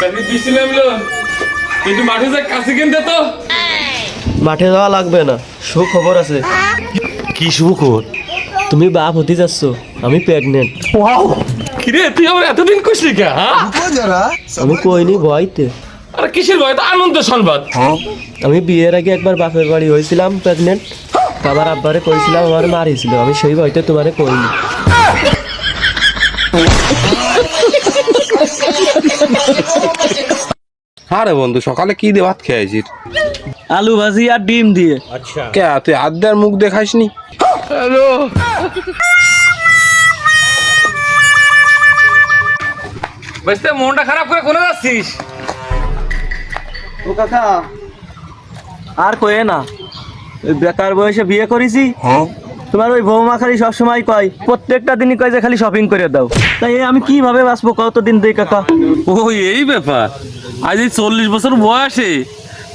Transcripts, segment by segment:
বৃষ্টি নামলো, কিন্তু মাঠে যা কাছে কিনতে তো। মাঠে যাওয়া লাগবে না, সুখবর আছে। কি সুখবর? তুমি বাপ হতে যাচ্ছ, আমি প্রেগনেন্ট। কিরে তুই আমার এতদিন খুশি কে? আমি কইনি ভয়তে। আরে কিসের ভয়? তো আনন্দ সংবাদ। আমি বিয়ের আগে একবার বাপের বাড়ি হয়েছিলাম প্রেগনেন্ট, বাবার আব্বারে কইছিলাম, আমার মারিয়েছিল, আমি সেই ভয়তে তোমারে কইনি। আরে বন্ধু, সকালে কি দিয়ে ভাত খেয়েছিস? আলু ভাজি আর ডিম দিয়ে। কে তুই আদ্যার মুখ দেখাসনি? হ্যালো, বুঝতে মনটা খারাপ করে কোনে যাচ্ছিস? ও কাকা, আর কয়ে না, ওই বেকার বয়সে বিয়ে করেছি। তোমার ওই বৌমা খালি সবসময় কয়, প্রত্যেকটা দিনই কয় যে খালি শপিং করে দাও। তাই আমি কিভাবে বাঁচবো কতদিন দিই কাকা? ও এই ব্যাপার। আজ এই 40 বছর বয়সে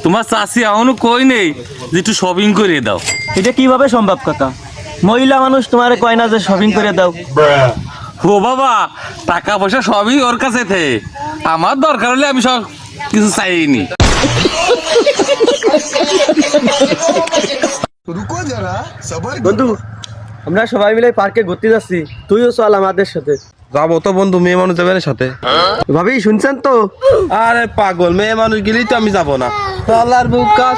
তোমার চাষি এখনো কই নেই যে একটু শপিং করে দাও। এটা কিভাবে সম্ভব কাকা? মহিলা মানুষ তোমার কয় না যে শপিং করে দাও? ও বাবা, টাকা পয়সা সবই ওর কাছে থে, আমার দরকার হলে আমি সব কিছু চাইনি। বন্ধু, আমরা সবাই মিলে পার্কে ঘুরতে যাচ্ছি, তুইও চল আমাদের সাথে। যাবো তো বন্ধু, মেয়ে মানুষ যাবে না সাথে? ভাবি শুনছেন তো? আরে পাগল, মেয়ে মানুষ গেলেই তো আমি যাবো না। চলার বুক কাজ।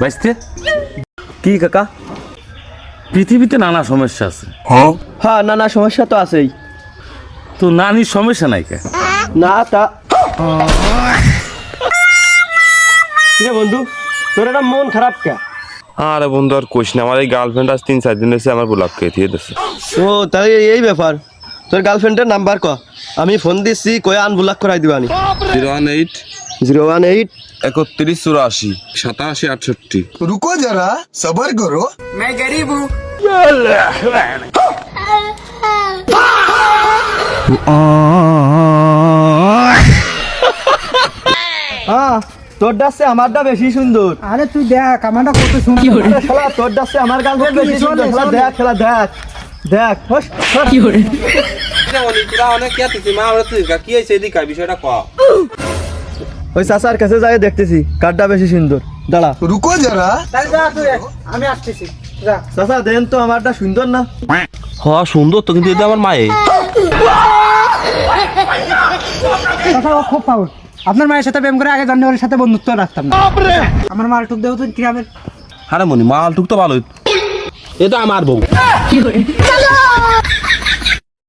বুঝতে কি কাকা? পৃথিবীতে নানা সমস্যা আছে, হ্যাঁ, নানা সমস্যা তো আছেই। তো নানির সমস্যা নাই কে? না তা বন্ধু, তোর একটা মন খারাপ কে? আরে বন্ধু আর কোশ না, আমার এই গার্লফ্রেন্ড আজ 3-4 দিন হয়েছে আমার গোলাপ খেয়ে দিয়ে দিচ্ছে। ও তাই এই ব্যাপার? তোর গার্লফ্রেন্ডের নাম্বার ক, আমি ফোন দিচ্ছি, কয়ে আনব্লক করাই দিবানি। 018 018 31 84 87 68। रुको जरा सबर करो। मैं गरीब हूँ। হ্যাঁ, তোর ডাসে আমারটা বেশি সুন্দর। আরে তুই দেখ আমারটা কত সুন্দর। শালা তোর ডাসে আমার গার্লফ্রেন্ড বেশি সুন্দর। শালা দেখ, শালা দেখ দেখ। হোস কি করে? ওই চাচার কাছে যাই দেখতেছি কারটা বেশি সুন্দর। দাঁড়া, रुको जरा আমি আসতেছি, যা। চাচা দেন তো আমারটা সুন্দর না? হ্যাঁ সুন্দর তো, কিন্তু এটা আমার মায়ে। কথা ও খুব পাউল। আপনার মায়ের সাথে প্রেম করে আগে জানিওর সাথে বন্ধুত্ব রাখতাম না। আমার মাল টুক দেও তো কিভাবে? আরে মনি, মাল টুক তো ভালোই, এটা আমার বউ।